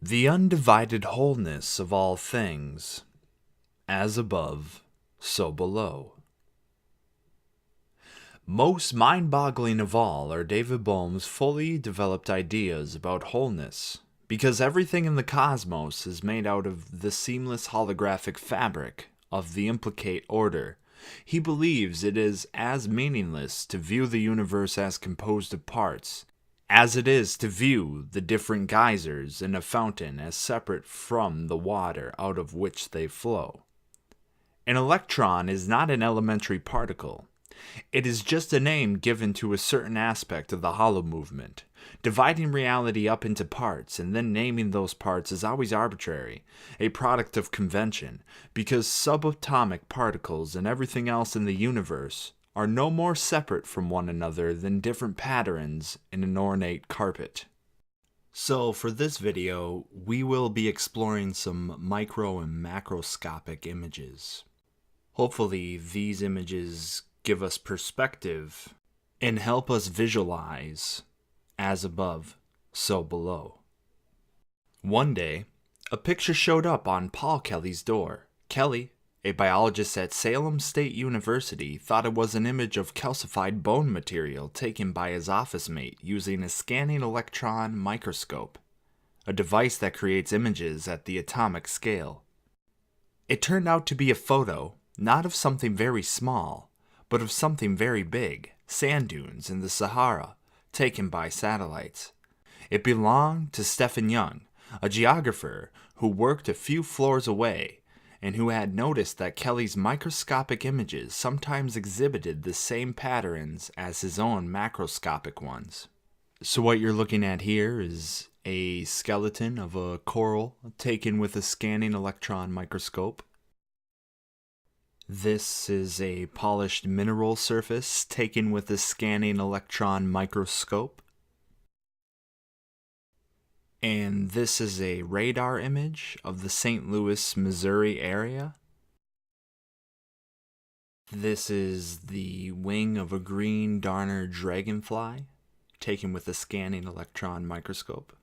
The undivided wholeness of all things, as above, so below. Most mind-boggling of all are David Bohm's fully developed ideas about wholeness, because everything in the cosmos is made out of the seamless holographic fabric of the implicate order. He believes it is as meaningless to view the universe as composed of parts as it is to view the different geysers in a fountain as separate from the water out of which they flow. An electron is not an elementary particle. It is just a name given to a certain aspect of the Holomovement. Dividing reality up into parts and then naming those parts is always arbitrary, a product of convention, because subatomic particles and everything else in the universe are no more separate from one another than different patterns in an ornate carpet. So for this video, we will be exploring some micro and macroscopic images. Hopefully these images give us perspective and help us visualize as above, so below. One day, a picture showed up on Paul Kelly's door. Kelly, a biologist at Salem State University, thought it was an image of calcified bone material taken by his office mate using a scanning electron microscope, a device that creates images at the atomic scale. It turned out to be a photo, not of something very small, but of something very big, sand dunes in the Sahara, taken by satellites. It belonged to Stephen Young, a geographer who worked a few floors away, and who had noticed that Kelly's microscopic images sometimes exhibited the same patterns as his own macroscopic ones. So what you're looking at here is a skeleton of a coral taken with a scanning electron microscope. This is a polished mineral surface taken with a scanning electron microscope. And this is a radar image of the St. Louis, Missouri area. This is the wing of a green darner dragonfly, taken with a scanning electron microscope.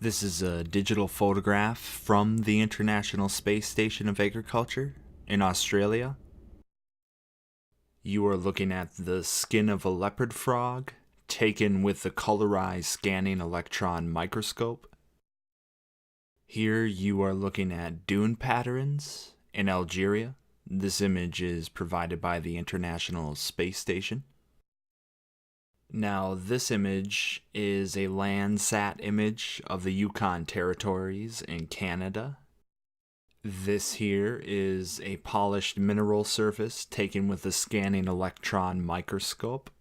This is a digital photograph from the International Space Station of Agriculture in Australia. You are looking at the skin of a leopard frog, taken with a colorized scanning electron microscope. Here you are looking at dune patterns in Algeria. This image is provided by the International Space Station. Now this image is a Landsat image of the Yukon Territories in Canada. This here is a polished mineral surface taken with a scanning electron microscope.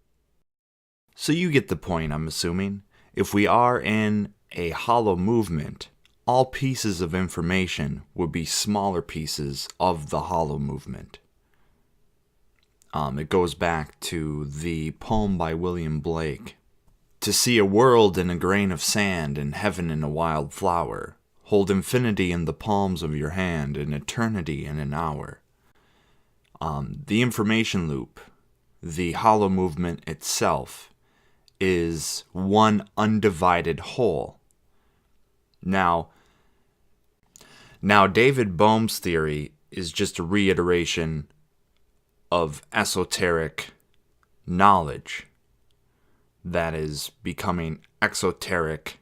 So you get the point, I'm assuming. If we are in a holomovement, all pieces of information would be smaller pieces of the holomovement. It goes back to the poem by William Blake. To see a world in a grain of sand and heaven in a wild flower, hold infinity in the palms of your hand and eternity in an hour. The information loop, the holomovement itself, is one undivided whole. Now David Bohm's theory is just a reiteration of esoteric knowledge that is becoming exoteric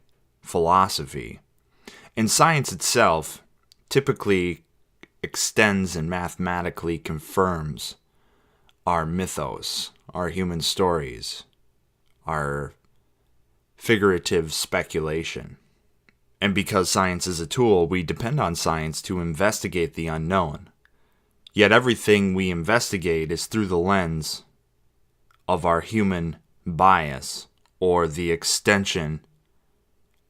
philosophy. And science itself typically extends and mathematically confirms our mythos, our human stories, our figurative speculation. And because science is a tool, we depend on science to investigate the unknown. Yet everything we investigate is through the lens of our human bias, or the extension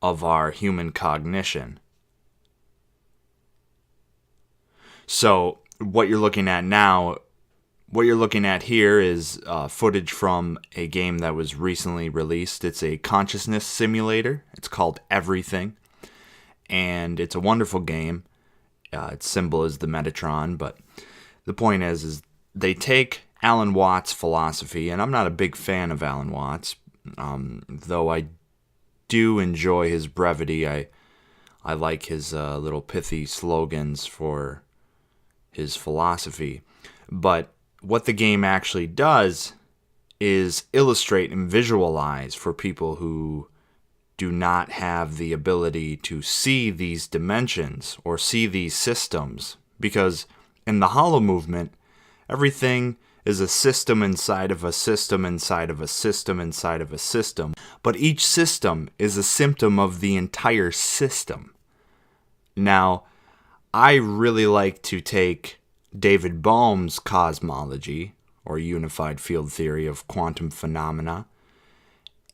of our human cognition. So what you're looking at here is footage from a game that was recently released. It's a consciousness simulator. It's called Everything. And it's a wonderful game. Its symbol is the Metatron. But the point is they take Alan Watts' philosophy, and I'm not a big fan of Alan Watts, though I do enjoy his brevity. I like his little pithy slogans for his philosophy. But what the game actually does is illustrate and visualize for people who do not have the ability to see these dimensions or see these systems. Because in the Holomovement, everything is a system inside of a system inside of a system inside of a system. But each system is a symptom of the entire system. Now, I really like to take David Bohm's cosmology, or unified field theory of quantum phenomena,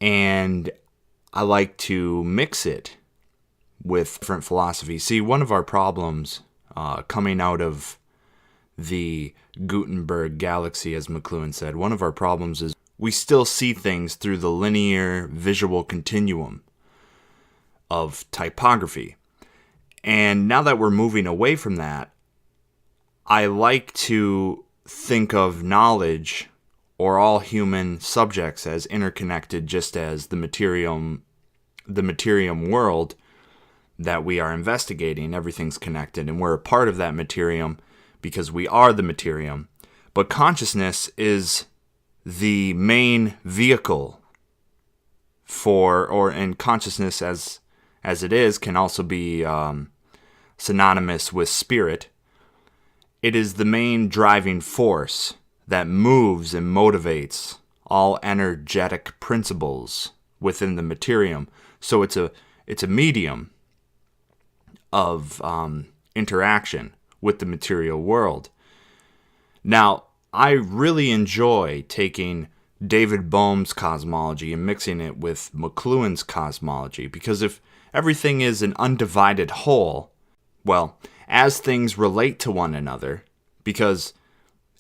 and I like to mix it with different philosophies. See, one of our problems coming out of the Gutenberg galaxy, as McLuhan said, one of our problems is we still see things through the linear visual continuum of typography. And now that we're moving away from that, I like to think of knowledge or all human subjects as interconnected, just as the materium world that we are investigating. Everything's connected, and we're a part of that materium because we are the materium. But consciousness is the main vehicle and consciousness as it is can also be synonymous with spirit. It is the main driving force that moves and motivates all energetic principles within the materium. So it's a medium of interaction with the material world. Now, I really enjoy taking David Bohm's cosmology and mixing it with McLuhan's cosmology, because if everything is an undivided whole, well, as things relate to one another, because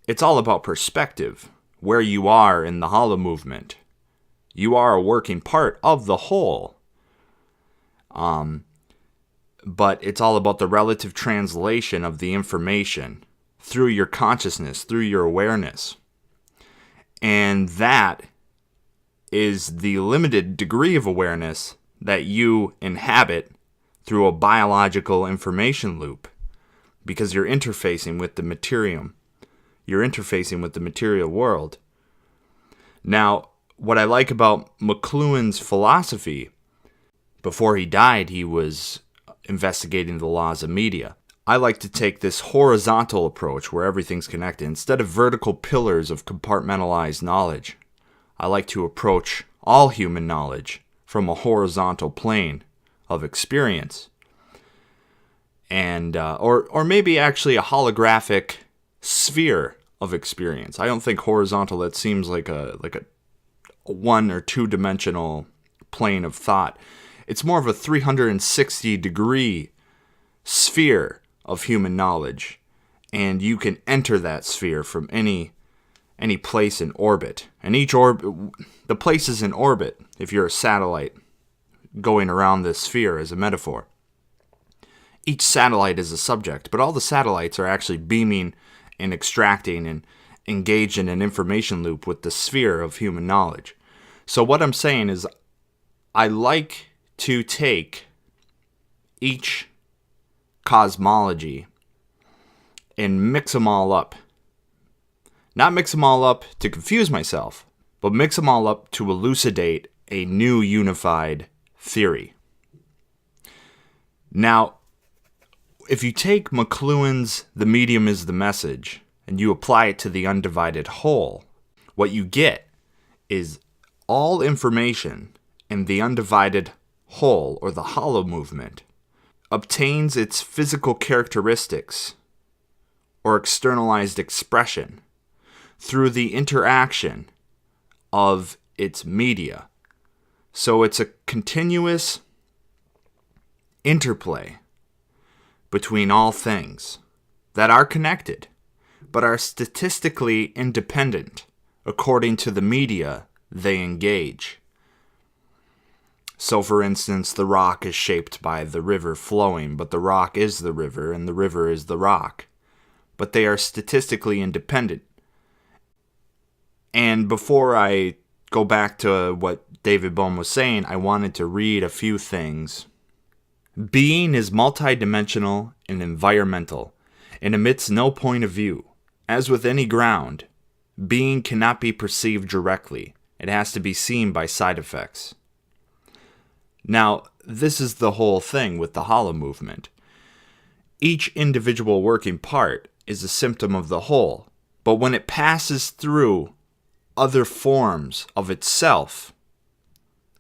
it's all about perspective, where you are in the Holomovement. You are a working part of the whole. But it's all about the relative translation of the information through your consciousness, through your awareness. And that is the limited degree of awareness that you inhabit through a biological information loop, because you're interfacing with the materium. You're interfacing with the material world. Now, what I like about McLuhan's philosophy, before he died, he was investigating the laws of media. I like to take this horizontal approach where everything's connected. Instead of vertical pillars of compartmentalized knowledge, I like to approach all human knowledge from a horizontal plane of experience. And or maybe actually a holographic sphere of experience. I don't think horizontal, that seems like a one or two dimensional plane of thought. It's more of a 360 degree sphere of human knowledge, and you can enter that sphere from any place in orbit. And the place is in orbit if you're a satellite going around this sphere as a metaphor. Each satellite is a subject, but all the satellites are actually beaming and extracting and engaged in an information loop with the sphere of human knowledge. So what I'm saying is, I like to take each cosmology and mix them all up. Not mix them all up to confuse myself, but mix them all up to elucidate a new unified theory. Now, if you take McLuhan's "the medium is the message" and you apply it to the undivided whole, what you get is all information in the undivided whole, or the Holomovement, obtains its physical characteristics or externalized expression through the interaction of its media. So it's a continuous interplay between all things that are connected, but are statistically independent according to the media they engage. So, for instance, the rock is shaped by the river flowing, but the rock is the river, and the river is the rock. But they are statistically independent. And before I go back to what David Bohm was saying, I wanted to read a few things. Being is multidimensional and environmental, and emits no point of view. As with any ground, being cannot be perceived directly. It has to be seen by side effects. Now, this is the whole thing with the Holomovement. Each individual working part is a symptom of the whole, but when it passes through other forms of itself,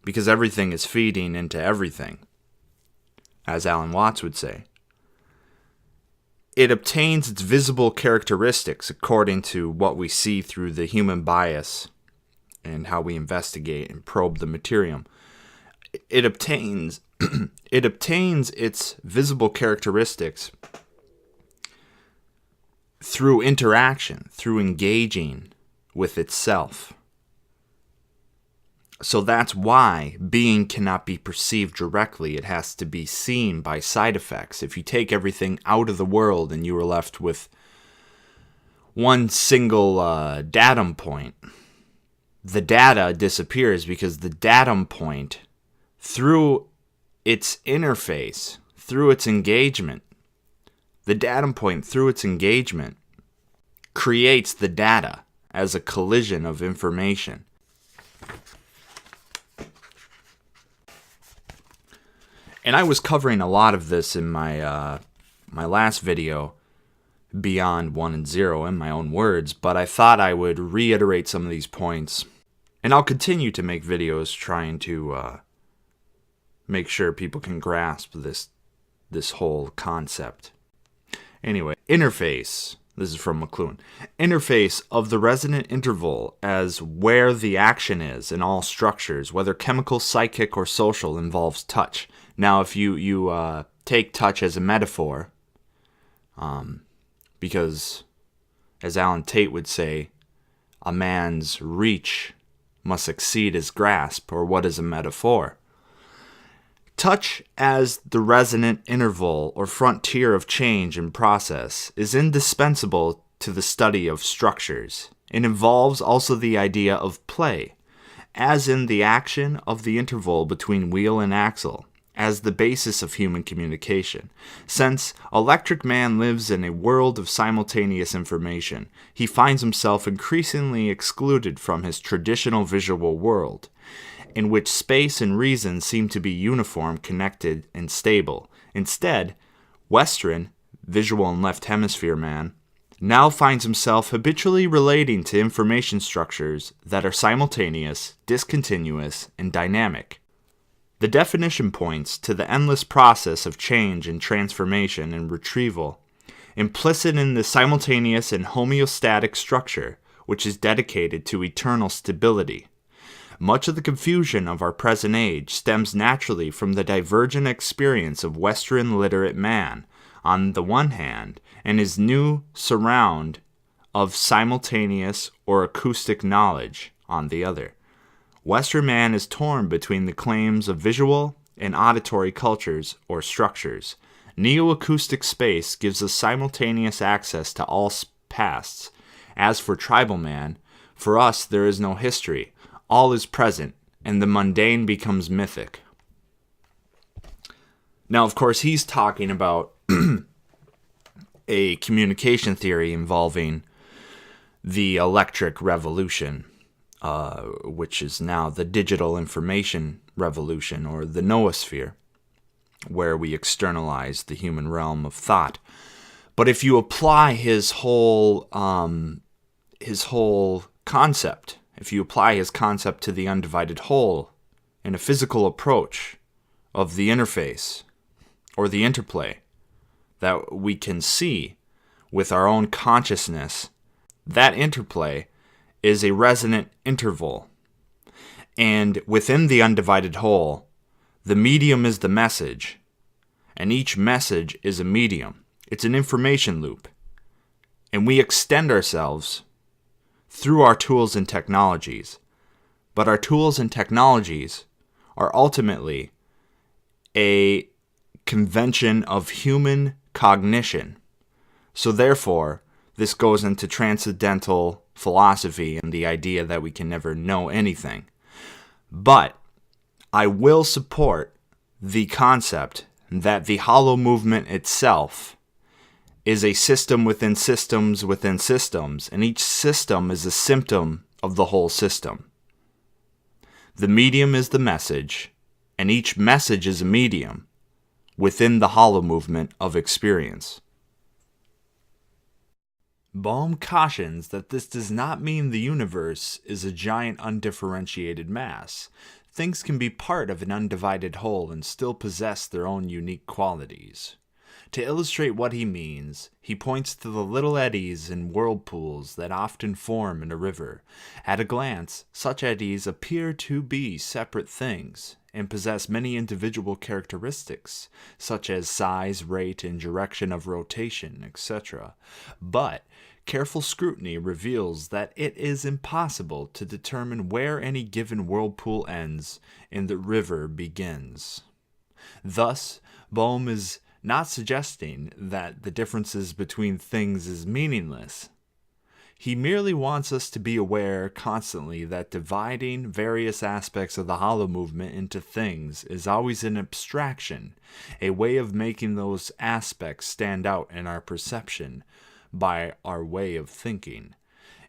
because everything is feeding into everything, as Alan Watts would say, it obtains its visible characteristics according to what we see through the human bias and how we investigate and probe the material. It obtains its visible characteristics through interaction, through engaging with itself. So that's why being cannot be perceived directly. It has to be seen by side effects. If you take everything out of the world and you are left with one single datum point, the data disappears because the datum point, through its interface, through its engagement, the datum point through its engagement creates the data as a collision of information. And I was covering a lot of this in my my last video, Beyond 1 and 0, in my own words, but I thought I would reiterate some of these points. And I'll continue to make videos trying to make sure people can grasp this whole concept. Anyway, interface. This is from McLuhan. Interface of the resonant interval as where the action is in all structures, whether chemical, psychic, or social, involves touch. Now, if you take touch as a metaphor, because, as Alan Tate would say, a man's reach must exceed his grasp, or what is a metaphor? Touch as the resonant interval or frontier of change and process is indispensable to the study of structures. It involves also the idea of play, as in the action of the interval between wheel and axle, as the basis of human communication. Since Electric Man lives in a world of simultaneous information, he finds himself increasingly excluded from his traditional visual world, in which space and reason seem to be uniform, connected, and stable. Instead, Western, visual and left hemisphere man, now finds himself habitually relating to information structures that are simultaneous, discontinuous, and dynamic. The definition points to the endless process of change and transformation and retrieval, implicit in the simultaneous and homeostatic structure, which is dedicated to eternal stability. Much of the confusion of our present age stems naturally from the divergent experience of Western literate man, on the one hand, and his new surround of simultaneous or acoustic knowledge, on the other. Western man is torn between the claims of visual and auditory cultures or structures. Neo-acoustic space gives us simultaneous access to all pasts. As for tribal man, for us there is no history. All is present, and the mundane becomes mythic. Now, of course, he's talking about a communication theory involving the electric revolution, which is now the digital information revolution, or the noosphere, where we externalize the human realm of thought. But if you apply his whole concept, if you apply his concept to the undivided whole in a physical approach of the interface or the interplay that we can see with our own consciousness, that interplay is a resonant interval. And within the undivided whole, the medium is the message, and each message is a medium. It's an information loop. And we extend ourselves through our tools and technologies. But our tools and technologies are ultimately a convention of human cognition. So therefore, this goes into transcendental philosophy and the idea that we can never know anything. But I will support the concept that the Holomovement itself is a system within systems within systems, and each system is a symptom of the whole system. The medium is the message, and each message is a medium within the Holomovement of experience. Bohm cautions that this does not mean the universe is a giant undifferentiated mass. Things can be part of an undivided whole and still possess their own unique qualities. To illustrate what he means, he points to the little eddies and whirlpools that often form in a river. At a glance, such eddies appear to be separate things and possess many individual characteristics, such as size, rate, and direction of rotation, etc. But careful scrutiny reveals that it is impossible to determine where any given whirlpool ends and the river begins. Thus, Bohm is not suggesting that the differences between things is meaningless. He merely wants us to be aware constantly that dividing various aspects of the Holomovement into things is always an abstraction, a way of making those aspects stand out in our perception by our way of thinking.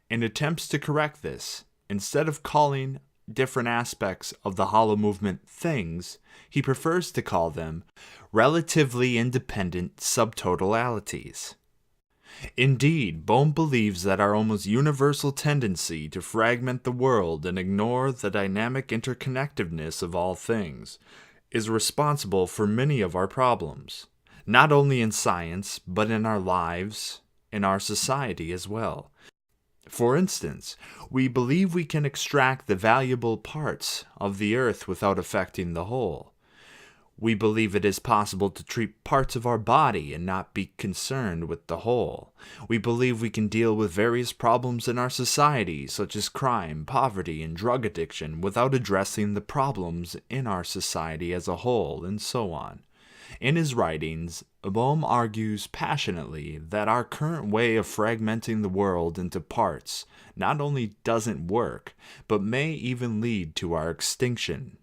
In attempts to correct this, instead of calling different aspects of the Holomovement things, he prefers to call them relatively independent subtotalities. Indeed, Bohm believes that our almost universal tendency to fragment the world and ignore the dynamic interconnectedness of all things is responsible for many of our problems, not only in science, but in our lives, in our society as well. For instance, we believe we can extract the valuable parts of the earth without affecting the whole. We believe it is possible to treat parts of our body and not be concerned with the whole. We believe we can deal with various problems in our society, such as crime, poverty, and drug addiction, without addressing the problems in our society as a whole, and so on. In his writings, Bohm argues passionately that our current way of fragmenting the world into parts not only doesn't work, but may even lead to our extinction.